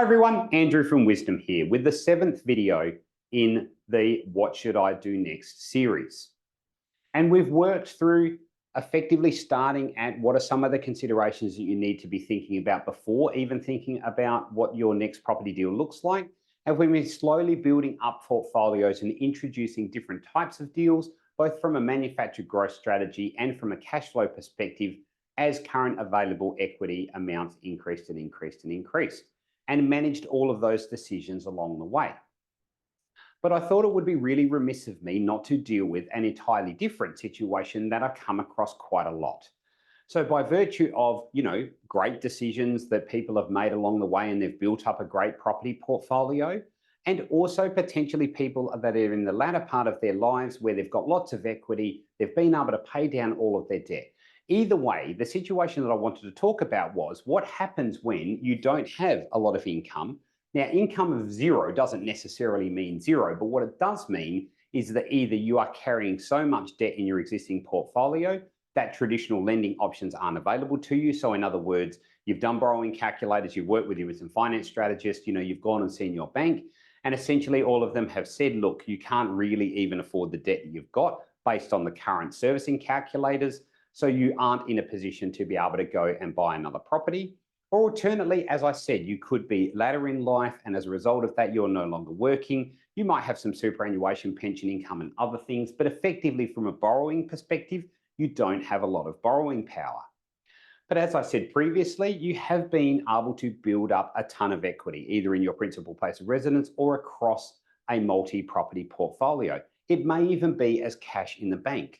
Hi everyone, Andrew from WiZDOM here with the 7th video in the What Should I Do Next series. And we've worked through effectively starting at what are some of the considerations that you need to be thinking about before even thinking about what your next property deal looks like. And we've been slowly building up portfolios and introducing different types of deals, both from a manufactured growth strategy and from a cash flow perspective as current available equity amounts increased and increased and increased, and managed all of those decisions along the way. But I thought it would be really remiss of me not to deal with an entirely different situation that I come across quite a lot. So by virtue of, great decisions that people have made along the way and they've built up a great property portfolio, and also potentially people that are in the latter part of their lives where they've got lots of equity, they've been able to pay down all of their debt. Either way, the situation that I wanted to talk about was what happens when you don't have a lot of income. Now, income of zero doesn't necessarily mean zero, but what it does mean is that either you are carrying so much debt in your existing portfolio that traditional lending options aren't available to you. So in other words, you've done borrowing calculators, you've worked with some finance strategists, you've gone and seen your bank, and essentially all of them have said, look, you can't really even afford the debt that you've got based on the current servicing calculators. So you aren't in a position to be able to go and buy another property. Or alternately, as I said, you could be later in life, and as a result of that, you're no longer working. You might have some superannuation pension income and other things, but effectively from a borrowing perspective, you don't have a lot of borrowing power. But as I said previously, you have been able to build up a ton of equity, either in your principal place of residence or across a multi-property portfolio. It may even be as cash in the bank.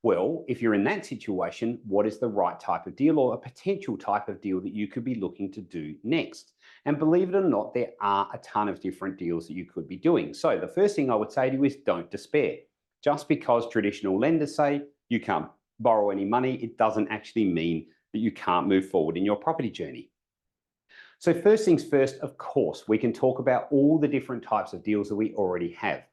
Well, if you're in that situation, what is the right type of deal or a potential type of deal that you could be looking to do next? And believe it or not, there are a ton of different deals that you could be doing. So the first thing I would say to you is don't despair. Just because traditional lenders say you can't borrow any money, it doesn't actually mean that you can't move forward in your property journey. So first things first, of course, we can talk about all the different types of deals that we already have.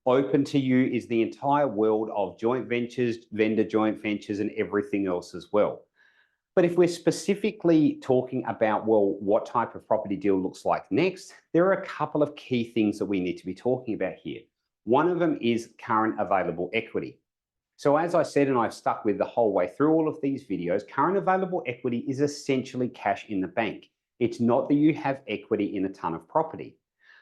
Open to you is the entire world of joint ventures, vendor joint ventures, and everything else as well. But if we're specifically talking about, well, what type of property deal looks like next, there are a couple of key things that we need to be talking about here. One of them is current available equity. So as I said, and I've stuck with the whole way through all of these videos, current available equity is essentially cash in the bank. It's not that you have equity in a ton of property.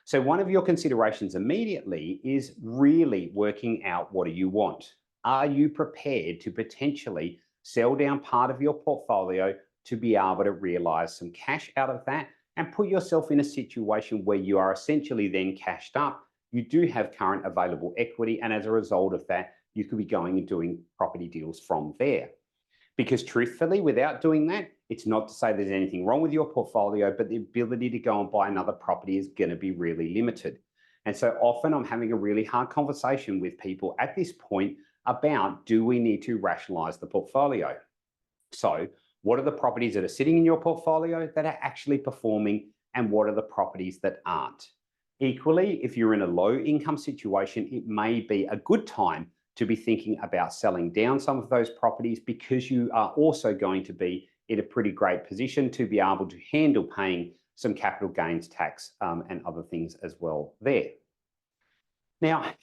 So one of your considerations immediately is really working out, what do you want? Are you prepared to potentially sell down part of your portfolio to be able to realize some cash out of that and put yourself in a situation where you are essentially then cashed up, you do have current available equity, and as a result of that, you could be going and doing property deals from there. Because truthfully, without doing that, it's not to say there's anything wrong with your portfolio, but the ability to go and buy another property is going to be really limited. And so often I'm having a really hard conversation with people at this point about, do we need to rationalize the portfolio? So what are the properties that are sitting in your portfolio that are actually performing, and what are the properties that aren't? Equally, if you're in a low income situation, it may be a good time to be thinking about selling down some of those properties, because you are also going to be in a pretty great position to be able to handle paying some capital gains tax and other things as well there. Now,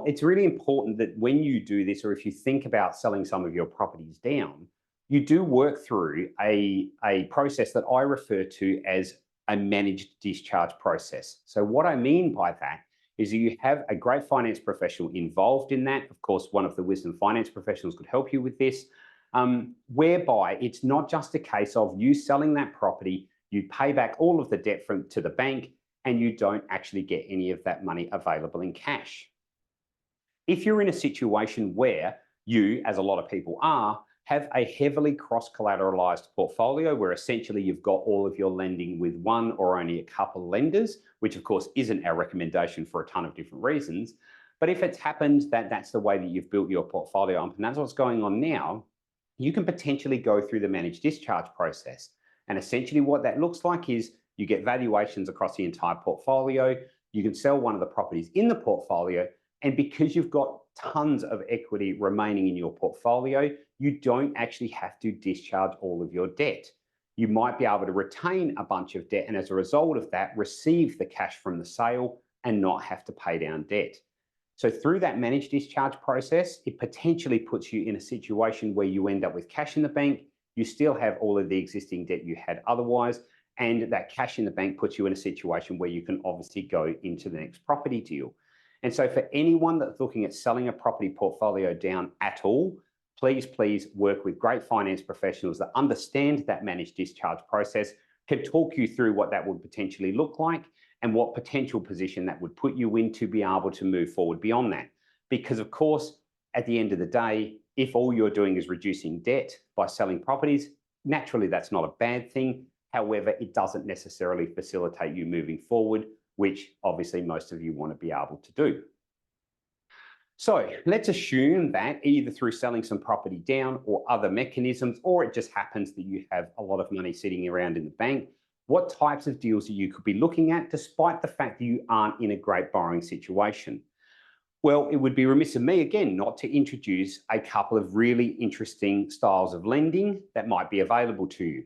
it's really important that when you do this, or if you think about selling some of your properties down, you do work through a process that I refer to as a managed discharge process. So what I mean by that is you have a great finance professional involved in that. Of course, one of the WiZDOM finance professionals could help you with this, whereby it's not just a case of you selling that property, you pay back all of the debt to the bank, and you don't actually get any of that money available in cash. If you're in a situation where you, as a lot of people are, have a heavily cross-collateralized portfolio where essentially you've got all of your lending with one or only a couple lenders, which of course isn't our recommendation for a ton of different reasons. But if it's happened that that's the way that you've built your portfolio up and that's what's going on now, you can potentially go through the managed discharge process. And essentially what that looks like is you get valuations across the entire portfolio, you can sell one of the properties in the portfolio, and because you've got tons of equity remaining in your portfolio, you don't actually have to discharge all of your debt. you might be able to retain a bunch of debt and as a result of that, receive the cash from the sale and not have to pay down debt. So through that managed discharge process, it potentially puts you in a situation where you end up with cash in the bank, you still have all of the existing debt you had otherwise, and that cash in the bank puts you in a situation where you can obviously go into the next property deal. And so for anyone that's looking at selling a property portfolio down at all, please work with great finance professionals that understand that managed discharge process, can talk you through what that would potentially look like and what potential position that would put you in to be able to move forward beyond that. Because of course, at the end of the day, if all you're doing is reducing debt by selling properties, naturally that's not a bad thing. However, it doesn't necessarily facilitate you moving forward, which obviously most of you want to be able to do. So let's assume that either through selling some property down or other mechanisms, or it just happens that you have a lot of money sitting around in the bank, what types of deals you could be looking at despite the fact that you aren't in a great borrowing situation? Well, it would be remiss of me, again, not to introduce a couple of really interesting styles of lending that might be available to you.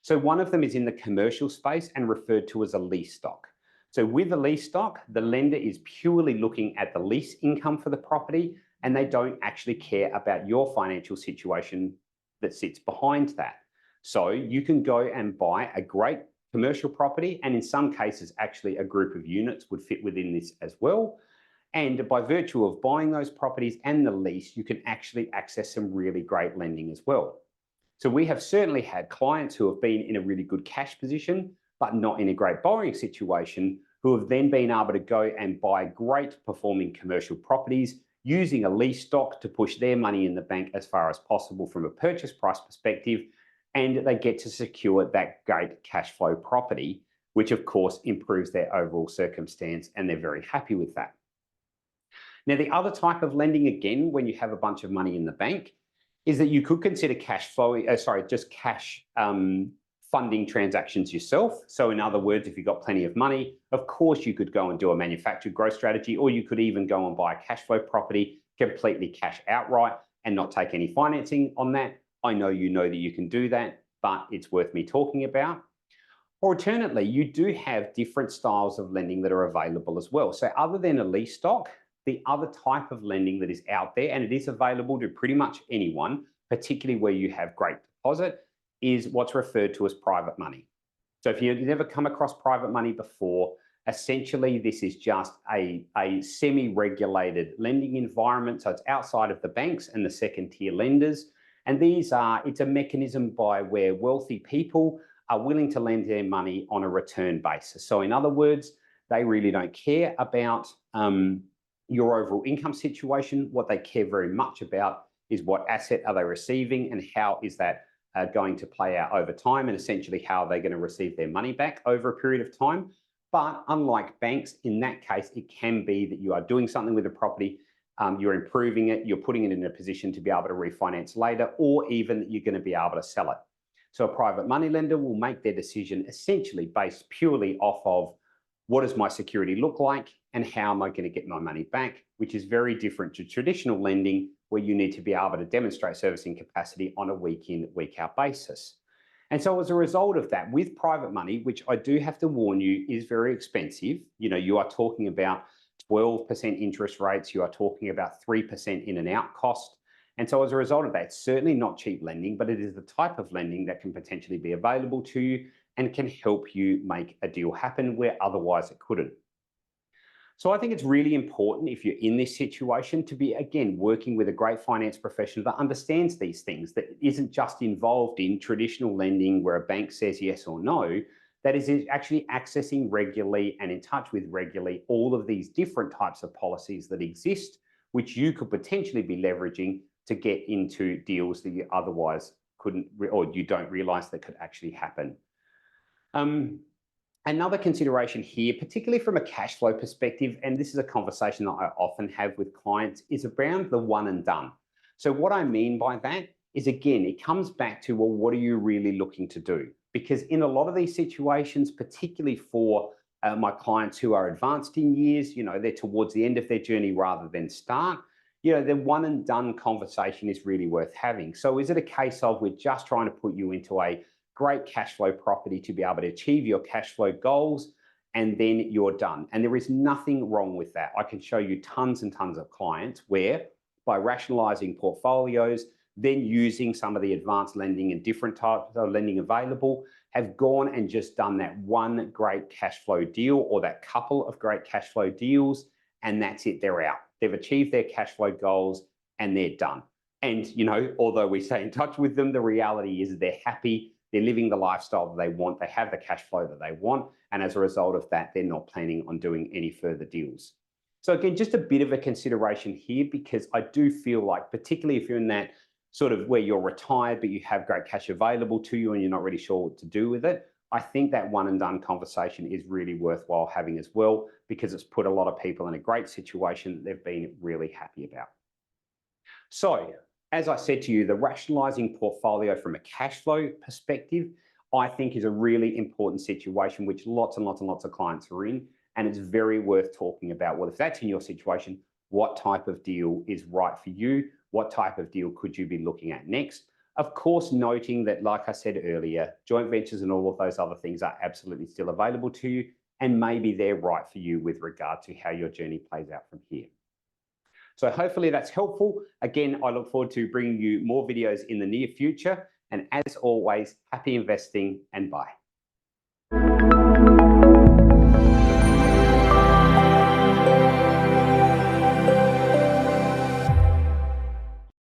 So one of them is in the commercial space and referred to as a lease stock. So with a lease stock, the lender is purely looking at the lease income for the property and they don't actually care about your financial situation that sits behind that. So you can go and buy a great commercial property, and in some cases, actually a group of units would fit within this as well. And by virtue of buying those properties and the lease, you can actually access some really great lending as well. So we have certainly had clients who have been in a really good cash position, but not in a great borrowing situation, who have then been able to go and buy great performing commercial properties using a lease stock to push their money in the bank as far as possible from a purchase price perspective, and they get to secure that great cash flow property, which of course improves their overall circumstance, and they're very happy with that. Now, the other type of lending, again, when you have a bunch of money in the bank, is that you could consider cash funding transactions yourself. So in other words, if you've got plenty of money, of course you could go and do a manufactured growth strategy, or you could even go and buy a cash flow property completely cash outright and not take any financing on that. I know you know that you can do that, but it's worth me talking about. Alternately, you do have different styles of lending that are available as well. So other than a lease stock, the other type of lending that is out there, and it is available to pretty much anyone, particularly where you have great deposit, is what's referred to as private money. So if you've never come across private money before, essentially this is just a semi-regulated lending environment. So it's outside of the banks and the second tier lenders. And it's a mechanism by where wealthy people are willing to lend their money on a return basis. So in other words, they really don't care about your overall income situation. What they care very much about is what asset are they receiving and how is that going to play out over time, and essentially how they're going to receive their money back over a period of time. But unlike banks, in that case, it can be that you are doing something with the property, you're improving it, you're putting it in a position to be able to refinance later, or even that you're going to be able to sell it. So a private money lender will make their decision essentially based purely off of what does my security look like and how am I going to get my money back, which is very different to traditional lending where you need to be able to demonstrate servicing capacity on a week in, week out basis. And so as a result of that, with private money, which I do have to warn you is very expensive, you are talking about 12% interest rates, you are talking about 3% in and out cost. And so as a result of that, it's certainly not cheap lending, but it is the type of lending that can potentially be available to you and can help you make a deal happen where otherwise it couldn't. So I think it's really important if you're in this situation to be, again, working with a great finance professional that understands these things, that isn't just involved in traditional lending where a bank says yes or no, that is actually accessing regularly and in touch with regularly all of these different types of policies that exist, which you could potentially be leveraging to get into deals that you otherwise couldn't, or you don't realize that could actually happen. Another consideration here, particularly from a cash flow perspective, and this is a conversation that I often have with clients, is around the one and done. So what I mean by that is, again, it comes back to, well, what are you really looking to do? Because in a lot of these situations, particularly for my clients who are advanced in years, they're towards the end of their journey rather than start, the one and done conversation is really worth having. So is it a case of we're just trying to put you into a great cash flow property to be able to achieve your cash flow goals, and then you're done. And there is nothing wrong with that. I can show you tons and tons of clients where by rationalizing portfolios, then using some of the advanced lending and different types of lending available, have gone and just done that one great cash flow deal or that couple of great cash flow deals, and that's it, they're out. They've achieved their cash flow goals and they're done. And, you know, although we stay in touch with them, the reality is they're happy, they're living the lifestyle that they want, they have the cash flow that they want, and as a result of that, they're not planning on doing any further deals. So again, just a bit of a consideration here, because I do feel like, particularly if you're in that sort of where you're retired, but you have great cash available to you and you're not really sure what to do with it, I think that one and done conversation is really worthwhile having as well, because it's put a lot of people in a great situation that they've been really happy about. So, as I said to you, the rationalizing portfolio from a cash flow perspective, I think is a really important situation which lots and lots and lots of clients are in. And it's very worth talking about, well, if that's in your situation, what type of deal is right for you? What type of deal could you be looking at next? Of course, noting that, like I said earlier, joint ventures and all of those other things are absolutely still available to you, and maybe they're right for you with regard to how your journey plays out from here. So hopefully that's helpful. Again, I look forward to bringing you more videos in the near future. And as always, happy investing and bye.